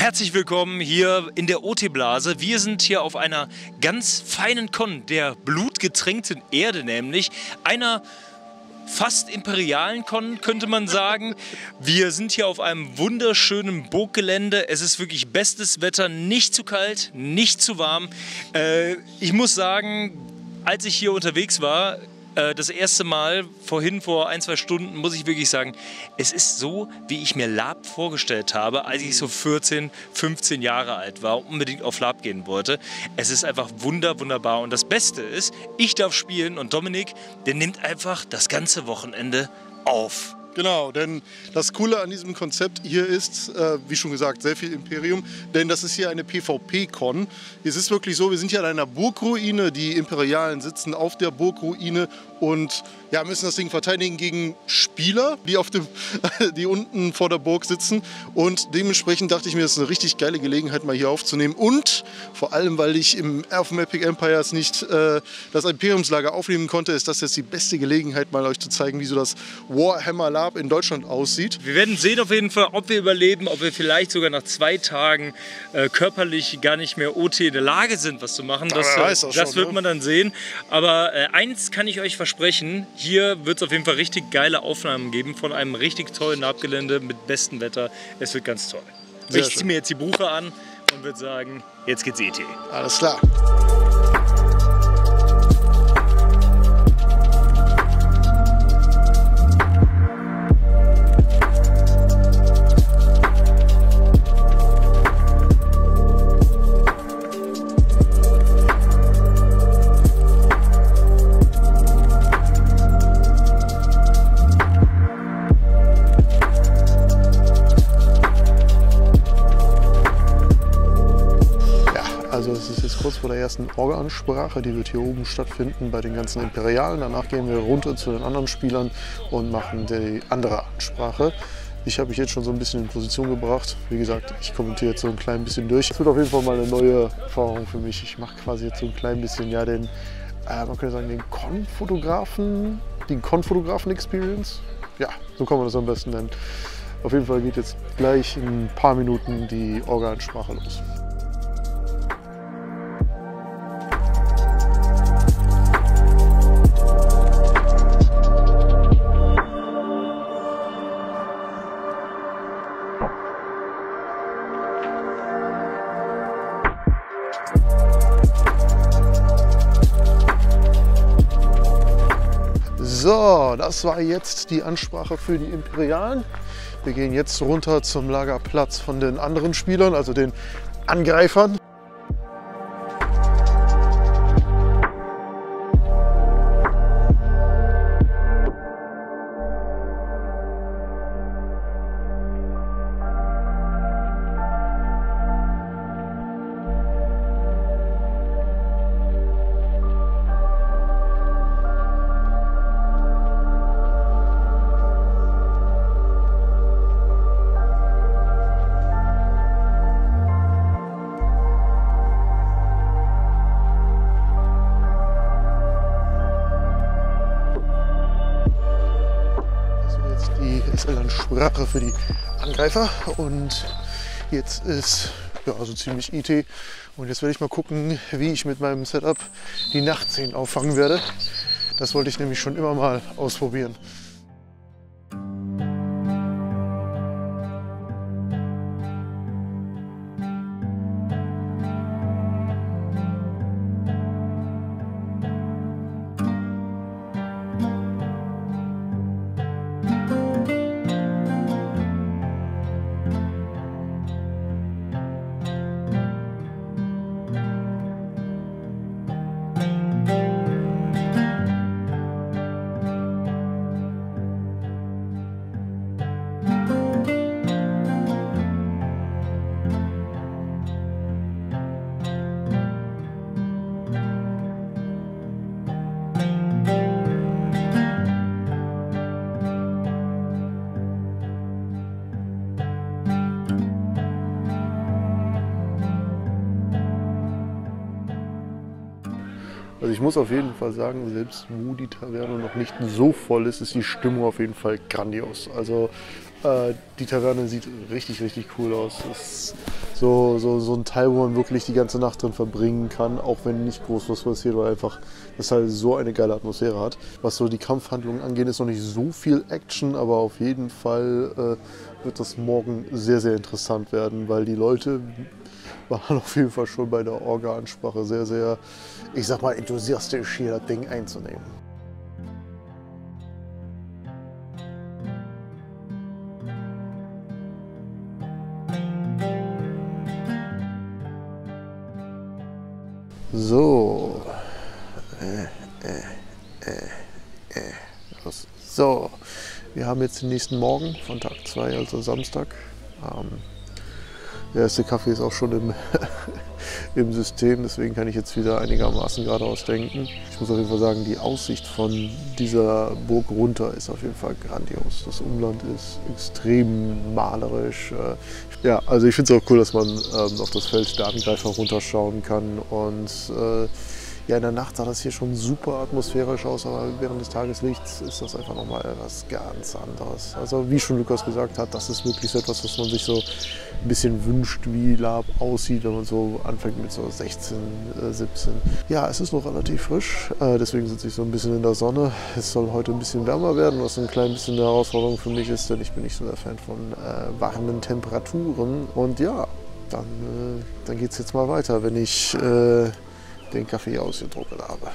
Herzlich willkommen hier in der OT-Blase. Wir sind hier auf einer ganz feinen Con, der blutgetränkten Erde nämlich. Einer fast imperialen Con, könnte man sagen. Wir sind hier auf einem wunderschönen Burggelände. Es ist wirklich bestes Wetter, nicht zu kalt, nicht zu warm. Ich muss sagen, als ich hier unterwegs war, das erste Mal, vor ein, zwei Stunden, muss ich wirklich sagen, es ist so, wie ich mir Lab vorgestellt habe, als ich so 14, 15 Jahre alt war und unbedingt auf Lab gehen wollte. Es ist einfach wunderbar. Und das Beste ist, ich darf spielen und Dominik, der nimmt einfach das ganze Wochenende auf. Genau, denn das Coole an diesem Konzept hier ist, wie schon gesagt, sehr viel Imperium, denn das ist hier eine PvP-Con. Es ist wirklich so, wir sind hier an einer Burgruine, die Imperialen sitzen auf der Burgruine und ja, müssen das Ding verteidigen gegen Spieler, die unten vor der Burg sitzen. Und dementsprechend dachte ich mir, das ist eine richtig geile Gelegenheit, mal hier aufzunehmen. Und vor allem, weil ich auf dem Epic Empires nicht das Imperiumslager aufnehmen konnte, ist das jetzt die beste Gelegenheit, mal euch zu zeigen, wie so das Warhammer Lab in Deutschland aussieht. Wir werden sehen auf jeden Fall, ob wir überleben, ob wir vielleicht sogar nach 2 Tagen körperlich gar nicht mehr OT in der Lage sind, was zu machen. Das wird man dann sehen. Aber eins kann ich euch versprechen, hier wird es auf jeden Fall richtig geile Aufnahmen geben von einem richtig tollen Labgelände mit bestem Wetter. Es wird ganz toll. Ich ziehe mir jetzt die Buche an und würde sagen, jetzt geht's ET. Alles klar. Also es ist jetzt kurz vor der ersten Orga-Ansprache, die wird hier oben stattfinden bei den ganzen Imperialen. Danach gehen wir runter zu den anderen Spielern und machen die andere Ansprache. Ich habe mich jetzt schon so ein bisschen in Position gebracht. Wie gesagt, ich kommentiere jetzt so ein klein bisschen durch. Es wird auf jeden Fall mal eine neue Erfahrung für mich. Ich mache quasi jetzt so ein klein bisschen, ja, man könnte sagen, den Con-Fotografen-Experience. Ja, so kann man das am besten nennen. Auf jeden Fall geht jetzt gleich in ein paar Minuten die Orga-Ansprache los. So, das war jetzt die Ansprache für die Imperialen. Wir gehen jetzt runter zum Lagerplatz von den anderen Spielern, also den Angreifern. Sprache für die Angreifer und jetzt ist ja also ziemlich IT und jetzt werde ich mal gucken, wie ich mit meinem Setup die Nachtszenen auffangen werde. Das wollte ich nämlich schon immer mal ausprobieren. Also ich muss auf jeden Fall sagen, selbst wo die Taverne noch nicht so voll ist, ist die Stimmung auf jeden Fall grandios. Also die Taverne sieht richtig, richtig cool aus. Es so ein Teil, wo man wirklich die ganze Nacht drin verbringen kann, auch wenn nicht groß was passiert, weil einfach das halt so eine geile Atmosphäre hat. Was so die Kampfhandlungen angeht, ist noch nicht so viel Action, aber auf jeden Fall wird das morgen sehr, sehr interessant werden, weil die Leute waren auf jeden Fall schon bei der Orga-Ansprache sehr, sehr, ich sag mal, enthusiastisch hier das Ding einzunehmen. So. So. Wir haben jetzt den nächsten Morgen von Tag 2, also Samstag. Der erste Kaffee ist auch schon im System, deswegen kann ich jetzt wieder einigermaßen geradeaus denken. Ich muss auf jeden Fall sagen, die Aussicht von dieser Burg runter ist auf jeden Fall grandios. Das Umland ist extrem malerisch. Ja, also ich finde es auch cool, dass man auf das Feld der Angreifer runterschauen kann. Und ja, in der Nacht sah das hier schon super atmosphärisch aus, aber während des Tageslichts ist das einfach nochmal was ganz anderes. Also wie schon Lukas gesagt hat, das ist wirklich so etwas, was man sich so ein bisschen wünscht, wie Laab aussieht, wenn man so anfängt mit so 16, 17. Ja, es ist noch relativ frisch, deswegen sitze ich so ein bisschen in der Sonne. Es soll heute ein bisschen wärmer werden, was ein klein bisschen eine Herausforderung für mich ist, denn ich bin nicht so der Fan von warmen Temperaturen. Und ja, dann geht es jetzt mal weiter, wenn ich den Kaffee ausgedruckt habe.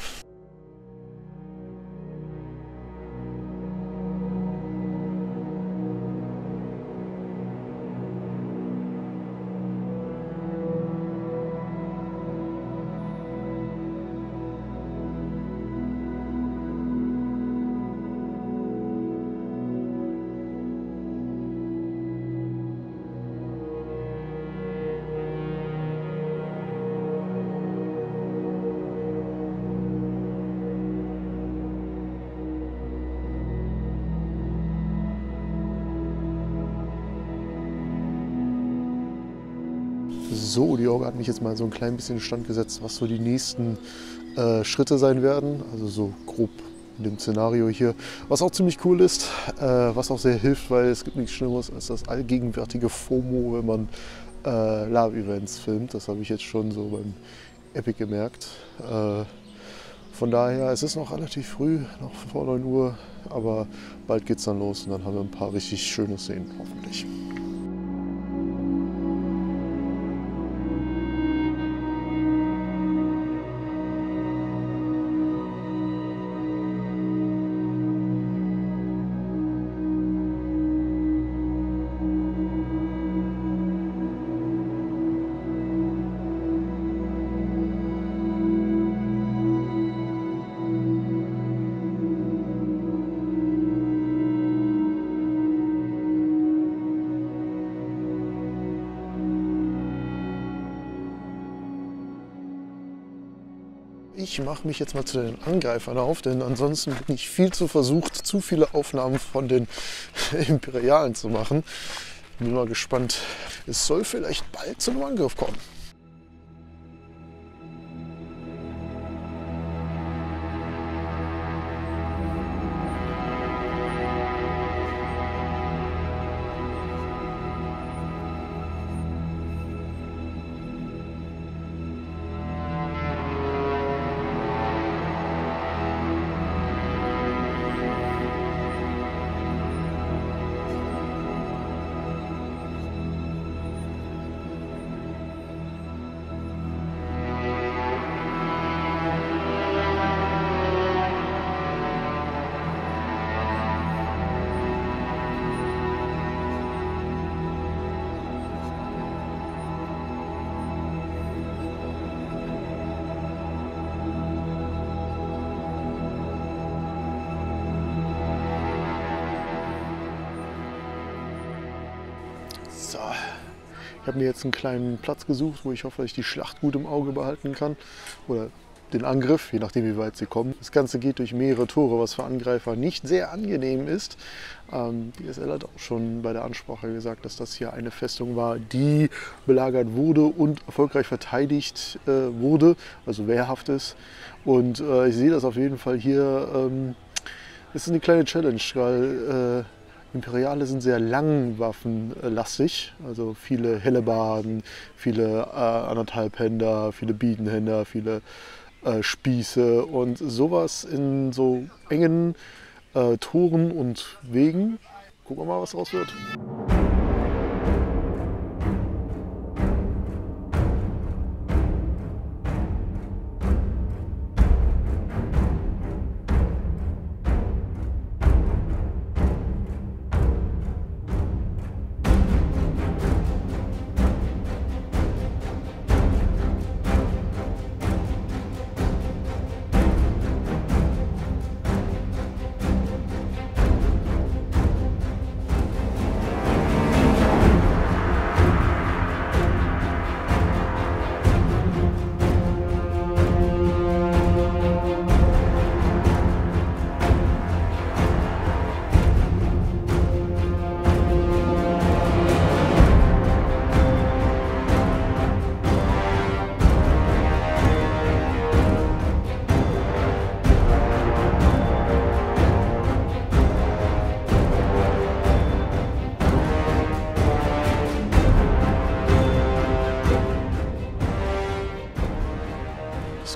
So, die Orga hat mich jetzt mal so ein klein bisschen in Stand gesetzt, was so die nächsten Schritte sein werden. Also so grob in dem Szenario hier. Was auch ziemlich cool ist, was auch sehr hilft, weil es gibt nichts Schlimmeres als das allgegenwärtige FOMO, wenn man Laab-Events filmt. Das habe ich jetzt schon so beim Epic gemerkt. Von daher, es ist noch relativ früh, noch vor 9 Uhr, aber bald geht es dann los und dann haben wir ein paar richtig schöne Szenen, hoffentlich. Ich mache mich jetzt mal zu den Angreifern auf, denn ansonsten bin ich viel zu versucht, zu viele Aufnahmen von den Imperialen zu machen. Bin mal gespannt. Es soll vielleicht bald zu einem Angriff kommen. So, ich habe mir jetzt einen kleinen Platz gesucht, wo ich hoffe, dass ich die Schlacht gut im Auge behalten kann. Oder den Angriff, je nachdem wie weit sie kommen. Das Ganze geht durch mehrere Tore, was für Angreifer nicht sehr angenehm ist. Die SL hat auch schon bei der Ansprache gesagt, dass das hier eine Festung war, die belagert wurde und erfolgreich verteidigt wurde, also wehrhaft ist. Und ich sehe das auf jeden Fall hier. Es ist eine kleine Challenge, weil Imperiale sind sehr langwaffenlastig, also viele Hellebarden, viele Anderthalbhänder, viele Biedenhänder, viele Spieße und sowas in so engen Toren und Wegen. Gucken wir mal, was draus wird.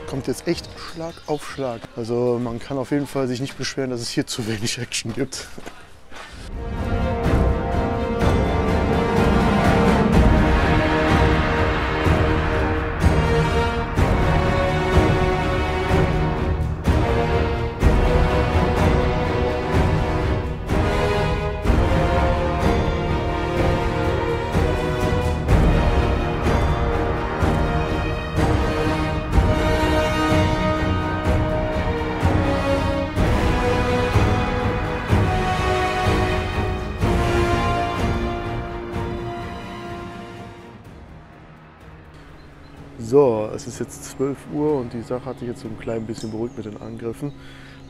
Kommt jetzt echt Schlag auf Schlag. Also man kann auf jeden Fall sich nicht beschweren, dass es hier zu wenig Action gibt. So, es ist jetzt 12 Uhr und die Sache hat sich jetzt so ein klein bisschen beruhigt mit den Angriffen.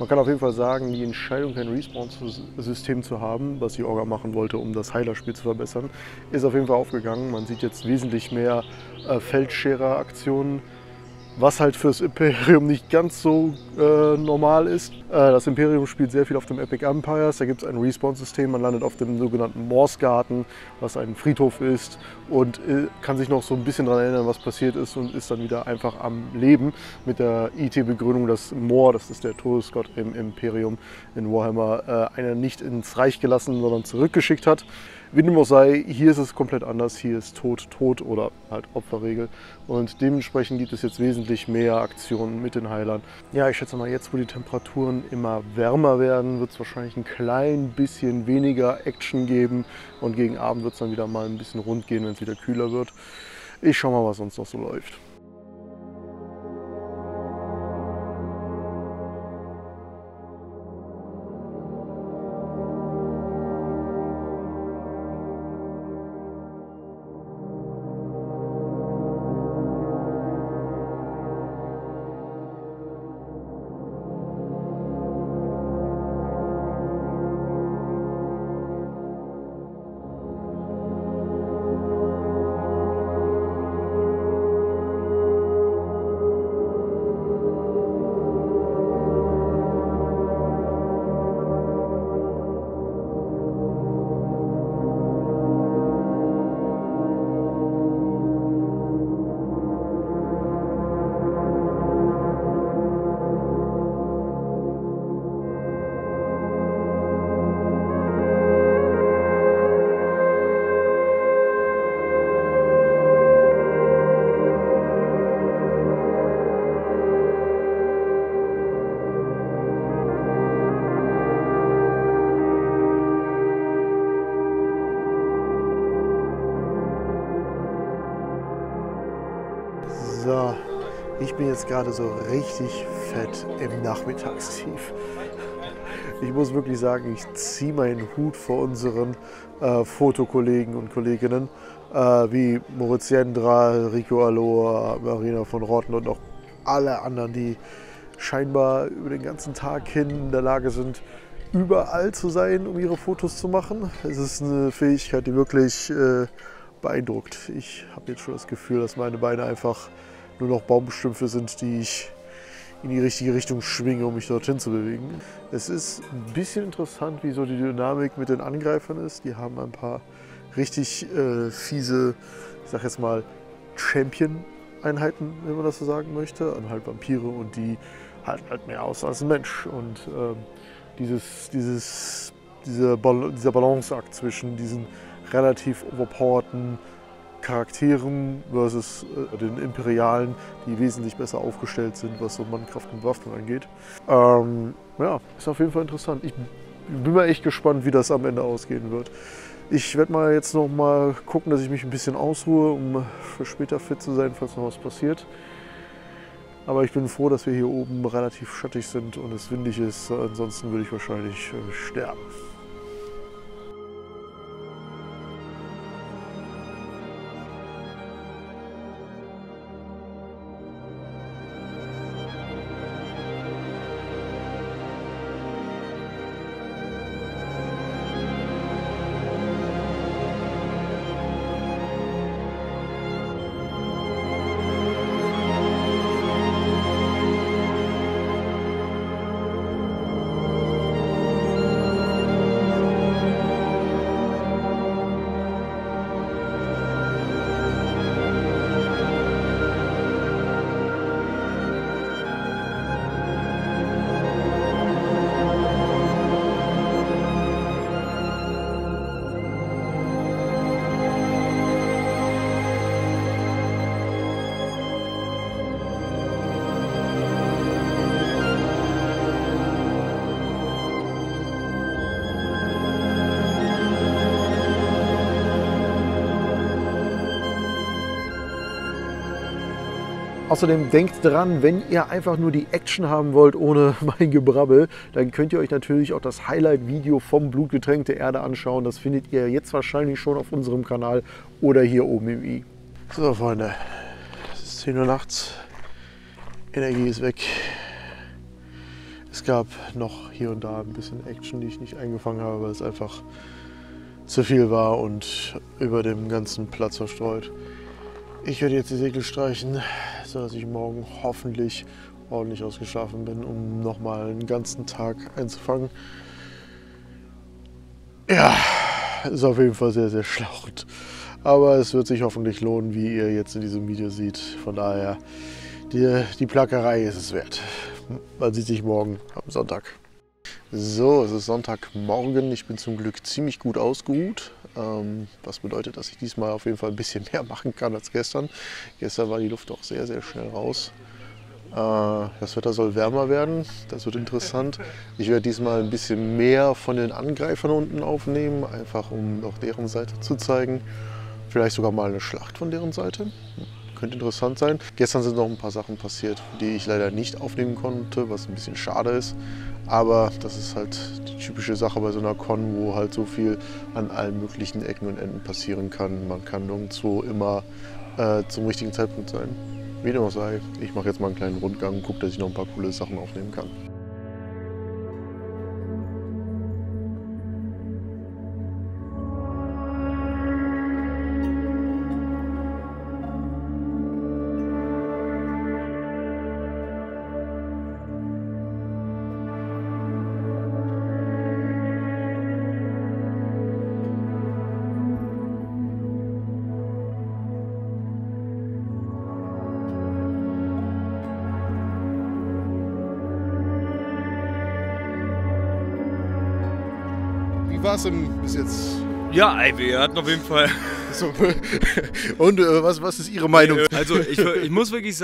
Man kann auf jeden Fall sagen, die Entscheidung, kein Respawn-System zu haben, was die Orga machen wollte, um das Heilerspiel zu verbessern, ist auf jeden Fall aufgegangen. Man sieht jetzt wesentlich mehr Feldscherer-Aktionen, was halt fürs Imperium nicht ganz so normal ist. Das Imperium spielt sehr viel auf dem Epic Empires. Da gibt es ein Respawn-System. Man landet auf dem sogenannten Morse-Garten, was ein Friedhof ist, und kann sich noch so ein bisschen daran erinnern, was passiert ist, und ist dann wieder einfach am Leben mit der IT-Begründung, dass Mor, das ist der Todesgott im Imperium in Warhammer, einen nicht ins Reich gelassen, sondern zurückgeschickt hat. Wie dem auch sei, hier ist es komplett anders. Hier ist Tod, Tod oder halt Opferregel. Und dementsprechend gibt es jetzt wesentlich mehr Aktionen mit den Heilern. Ja, ich schätze mal, jetzt wo die Temperaturen immer wärmer werden, wird es wahrscheinlich ein klein bisschen weniger Action geben. Und gegen Abend wird es dann wieder mal ein bisschen rund gehen, wenn es wieder kühler wird. Ich schau mal, was sonst noch so läuft. So, ich bin jetzt gerade so richtig fett im Nachmittagstief. Ich muss wirklich sagen, ich ziehe meinen Hut vor unseren Fotokollegen und Kolleginnen wie Moritz Jendral, Rico Aloa, Marina von Rotten und auch alle anderen, die scheinbar über den ganzen Tag hin in der Lage sind, überall zu sein, um ihre Fotos zu machen. Es ist eine Fähigkeit, die wirklich beeindruckt. Ich habe jetzt schon das Gefühl, dass meine Beine einfach nur noch Baumstümpfe sind, die ich in die richtige Richtung schwinge, um mich dorthin zu bewegen. Es ist ein bisschen interessant, wie so die Dynamik mit den Angreifern ist. Die haben ein paar richtig fiese, ich sag jetzt mal, Champion-Einheiten, wenn man das so sagen möchte. Und halt Vampire und die halten halt mehr aus als ein Mensch. Und dieser Balanceakt zwischen diesen relativ overpowerten Charakteren versus den Imperialen, die wesentlich besser aufgestellt sind, was so Mannkraft und Waffen angeht. Ja, ist auf jeden Fall interessant. Ich bin mal echt gespannt, wie das am Ende ausgehen wird. Ich werde mal jetzt noch mal gucken, dass ich mich ein bisschen ausruhe, um für später fit zu sein, falls noch was passiert. Aber ich bin froh, dass wir hier oben relativ schattig sind und es windig ist. Ansonsten würde ich wahrscheinlich sterben. Außerdem denkt dran, wenn ihr einfach nur die Action haben wollt ohne mein Gebrabbel, dann könnt ihr euch natürlich auch das Highlight-Video vom Blutgetränkte Erde anschauen. Das findet ihr jetzt wahrscheinlich schon auf unserem Kanal oder hier oben im i. So Freunde, es ist 10 Uhr nachts, Energie ist weg. Es gab noch hier und da ein bisschen Action, die ich nicht eingefangen habe, weil es einfach zu viel war und über dem ganzen Platz verstreut. Ich werde jetzt die Segel streichen, sodass ich morgen hoffentlich ordentlich ausgeschlafen bin, um nochmal einen ganzen Tag einzufangen. Ja, ist auf jeden Fall sehr, sehr schlauchend. Aber es wird sich hoffentlich lohnen, wie ihr jetzt in diesem Video seht. Von daher, die Plackerei ist es wert. Man sieht sich morgen am Sonntag. So, es ist Sonntagmorgen. Ich bin zum Glück ziemlich gut ausgeruht. Was bedeutet, dass ich diesmal auf jeden Fall ein bisschen mehr machen kann als gestern. Gestern war die Luft auch sehr, sehr schnell raus. Das Wetter soll wärmer werden, das wird interessant. Ich werde diesmal ein bisschen mehr von den Angreifern unten aufnehmen, einfach um auch deren Seite zu zeigen. Vielleicht sogar mal eine Schlacht von deren Seite. Könnte interessant sein. Gestern sind noch ein paar Sachen passiert, die ich leider nicht aufnehmen konnte, was ein bisschen schade ist. Aber das ist halt die typische Sache bei so einer Con, wo halt so viel an allen möglichen Ecken und Enden passieren kann. Man kann nirgendwo immer zum richtigen Zeitpunkt sein. Wie dem auch sei, ich mache jetzt mal einen kleinen Rundgang und gucke, dass ich noch ein paar coole Sachen aufnehmen kann. Wie war es denn bis jetzt? Ja, wir hatten auf jeden Fall. So, und was ist Ihre Meinung? Also ich muss wirklich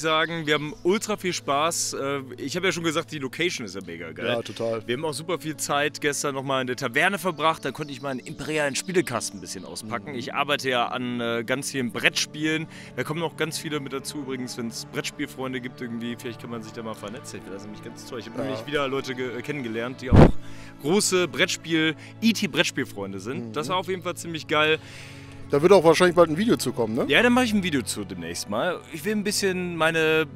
sagen, wir haben ultra viel Spaß. Ich habe ja schon gesagt, die Location ist ja mega geil. Ja, total. Wir haben auch super viel Zeit gestern nochmal in der Taverne verbracht. Da konnte ich meinen imperialen Spielekasten ein bisschen auspacken. Ich arbeite ja an ganz vielen Brettspielen. Da kommen noch ganz viele mit dazu übrigens, wenn es Brettspielfreunde gibt irgendwie. Vielleicht kann man sich da mal vernetzen. Ich finde das nämlich ganz toll. Ich habe nämlich wieder Leute kennengelernt, die auch große IT-Brettspielfreunde sind. Das war auf jeden Fall ziemlich geil. Da wird auch wahrscheinlich bald ein Video zu kommen, ne? Ja, dann mache ich ein Video zu demnächst mal. Ich will ein bisschen meine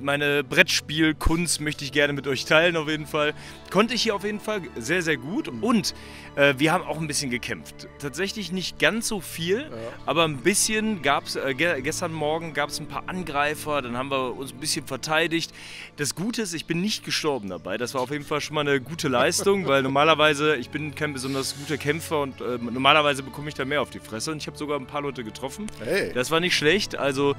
Brettspielkunst möchte ich gerne mit euch teilen auf jeden Fall. Konnte ich hier auf jeden Fall sehr, sehr gut und wir haben auch ein bisschen gekämpft. Tatsächlich nicht ganz so viel, aber ein bisschen gab es, gestern Morgen gab es ein paar Angreifer, dann haben wir uns ein bisschen verteidigt. Das Gute ist, ich bin nicht gestorben dabei. Das war auf jeden Fall schon mal eine gute Leistung, weil normalerweise, ich bin kein besonders guter Kämpfer und normalerweise bekomme ich da mehr auf die Fresse und ich habe sogar ein paar Leute getroffen. Hey. Das war nicht schlecht, also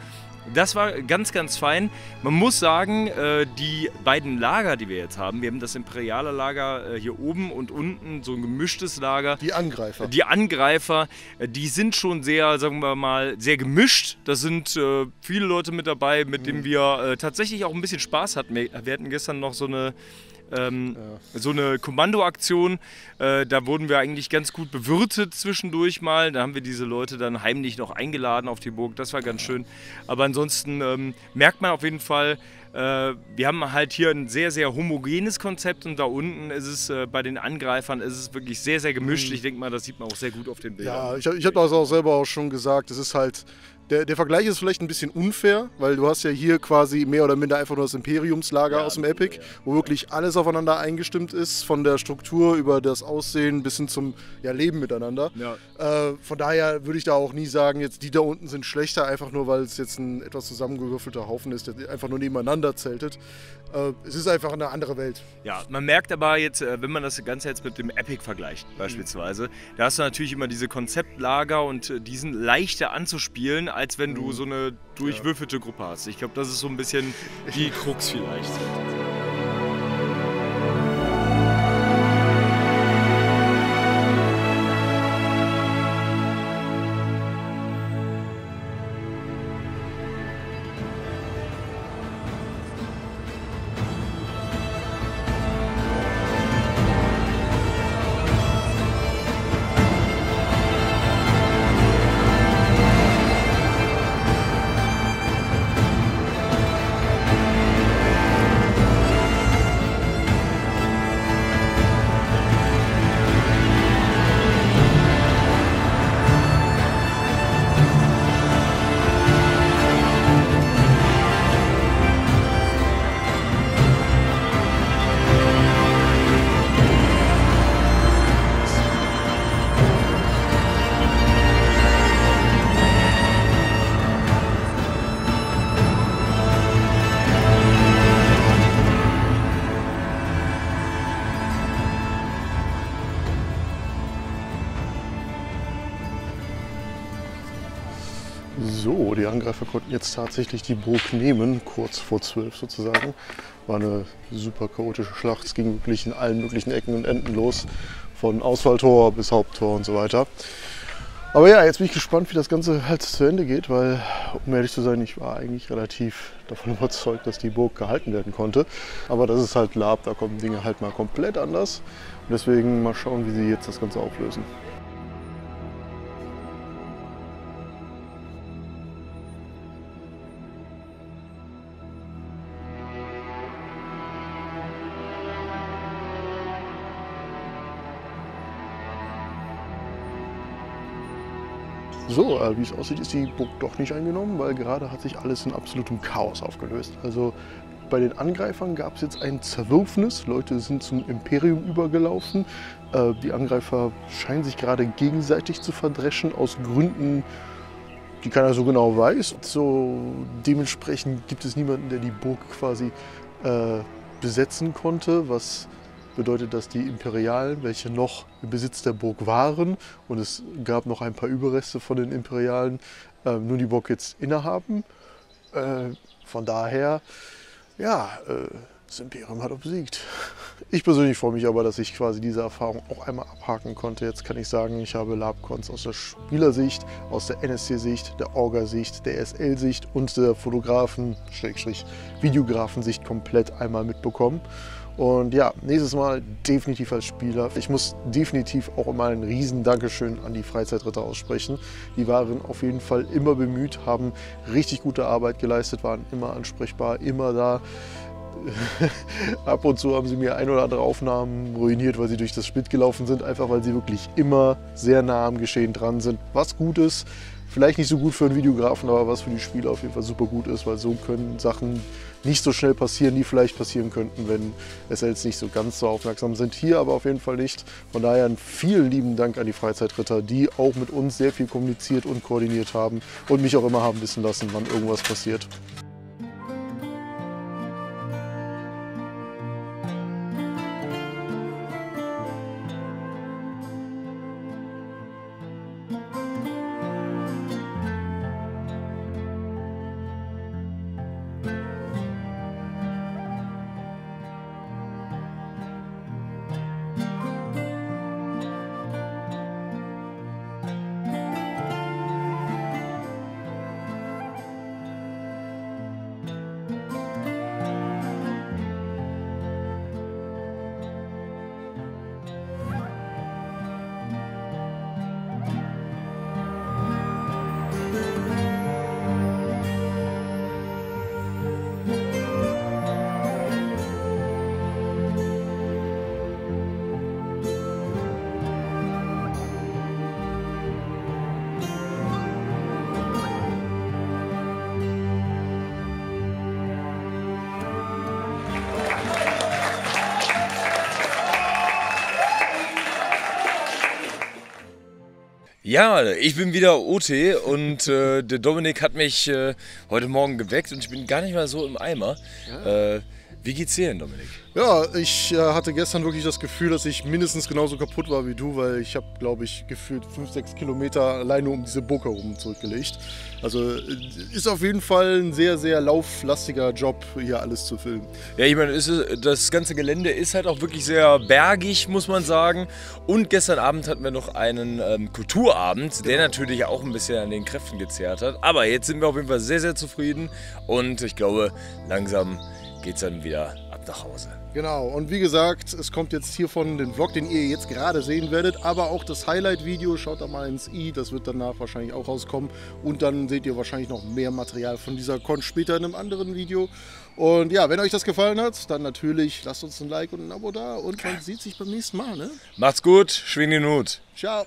das war ganz, ganz fein. Man muss sagen, die beiden Lager, die wir jetzt haben, wir haben das imperiale Lager hier oben und unten, so ein gemischtes Lager. Die Angreifer. Die Angreifer, die sind schon sehr, sagen wir mal, sehr gemischt. Da sind viele Leute mit dabei, mit denen wir tatsächlich auch ein bisschen Spaß hatten. Wir hatten gestern noch so eine Kommandoaktion, da wurden wir eigentlich ganz gut bewirtet zwischendurch mal. Da haben wir diese Leute dann heimlich noch eingeladen auf die Burg, das war ganz schön. Aber ansonsten merkt man auf jeden Fall, wir haben halt hier ein sehr, sehr homogenes Konzept und da unten ist es bei den Angreifern ist es wirklich sehr, sehr gemischt. Ich denke mal, das sieht man auch sehr gut auf den Bildern. Ja, ich hab das auch selber auch schon gesagt, es ist halt... Der Vergleich ist vielleicht ein bisschen unfair, weil du hast ja hier quasi mehr oder minder einfach nur das Imperiumslager aus dem Epic, wo wirklich alles aufeinander eingestimmt ist, von der Struktur über das Aussehen bis hin zum Leben miteinander. Ja. Von daher würde ich da auch nie sagen, jetzt die da unten sind schlechter, einfach nur weil es jetzt ein etwas zusammengewürfelter Haufen ist, der einfach nur nebeneinander zeltet. Es ist einfach eine andere Welt. Ja, man merkt aber jetzt, wenn man das Ganze jetzt mit dem Epic vergleicht beispielsweise, da hast du natürlich immer diese Konzeptlager und die sind leichter anzuspielen, als wenn du so eine durchwürfelte Gruppe hast. Ich glaube, das ist so ein bisschen die Krux vielleicht. So, die Angreifer konnten jetzt tatsächlich die Burg nehmen, kurz vor 12 sozusagen. War eine super chaotische Schlacht. Es ging wirklich in allen möglichen Ecken und Enden los, von Ausfalltor bis Haupttor und so weiter. Aber ja, jetzt bin ich gespannt, wie das Ganze halt zu Ende geht, weil, um ehrlich zu sein, ich war eigentlich relativ davon überzeugt, dass die Burg gehalten werden konnte. Aber das ist halt Lab, da kommen Dinge halt mal komplett anders. Und deswegen mal schauen, wie sie jetzt das Ganze auflösen. So, wie es aussieht, ist die Burg doch nicht eingenommen, weil gerade hat sich alles in absolutem Chaos aufgelöst. Also bei den Angreifern gab es jetzt ein Zerwürfnis, Leute sind zum Imperium übergelaufen. Die Angreifer scheinen sich gerade gegenseitig zu verdreschen aus Gründen, die keiner so genau weiß. So, dementsprechend gibt es niemanden, der die Burg quasi besetzen konnte, was bedeutet, dass die Imperialen, welche noch im Besitz der Burg waren, und es gab noch ein paar Überreste von den Imperialen, nun die Burg jetzt innehaben. Von daher, ja, das Imperium hat obsiegt. Ich persönlich freue mich aber, dass ich quasi diese Erfahrung auch einmal abhaken konnte. Jetzt kann ich sagen, ich habe LabCons aus der Spielersicht, aus der NSC-Sicht, der Orga-Sicht, der SL-Sicht und der Fotografen-Videografen-Sicht komplett einmal mitbekommen. Und ja, nächstes Mal definitiv als Spieler. Ich muss definitiv auch immer ein riesen Dankeschön an die Freizeitritter aussprechen. Die waren auf jeden Fall immer bemüht, haben richtig gute Arbeit geleistet, waren immer ansprechbar, immer da. Ab und zu haben sie mir ein oder andere Aufnahmen ruiniert, weil sie durch das Split gelaufen sind, einfach weil sie wirklich immer sehr nah am Geschehen dran sind, was gut ist. vielleicht nicht so gut für einen Videografen, aber was für die Spieler auf jeden Fall super gut ist, weil so können Sachen nicht so schnell passieren, die vielleicht passieren könnten, wenn SLs nicht so ganz so aufmerksam sind. Hier aber auf jeden Fall nicht. Von daher einen vielen lieben Dank an die Freizeitritter, die auch mit uns sehr viel kommuniziert und koordiniert haben und mich auch immer haben wissen lassen, wann irgendwas passiert. Ja, ich bin wieder OT und der Dominik hat mich heute Morgen geweckt und ich bin gar nicht mal so im Eimer. Ja. Wie geht's dir denn, Dominik? Ja, ich hatte gestern wirklich das Gefühl, dass ich mindestens genauso kaputt war wie du, weil ich habe, glaube ich, gefühlt 5-6 Kilometer alleine um diese Burg herum zurückgelegt. Also ist auf jeden Fall ein sehr, sehr lauflastiger Job, hier alles zu filmen. Ja, ich meine, das ganze Gelände ist halt auch wirklich sehr bergig, muss man sagen. Und gestern Abend hatten wir noch einen Kulturabend, der natürlich auch ein bisschen an den Kräften gezehrt hat. Aber jetzt sind wir auf jeden Fall sehr, sehr zufrieden und ich glaube, langsam geht es dann wieder ab nach Hause. Genau, und wie gesagt, es kommt jetzt hiervon den Vlog, den ihr jetzt gerade sehen werdet, aber auch das Highlight-Video, schaut da mal ins i, das wird danach wahrscheinlich auch rauskommen und dann seht ihr wahrscheinlich noch mehr Material von dieser Con später in einem anderen Video. Und ja, wenn euch das gefallen hat, dann natürlich lasst uns ein Like und ein Abo da und man sieht sich beim nächsten Mal, ne? Macht's gut, schwing den Hut. Ciao.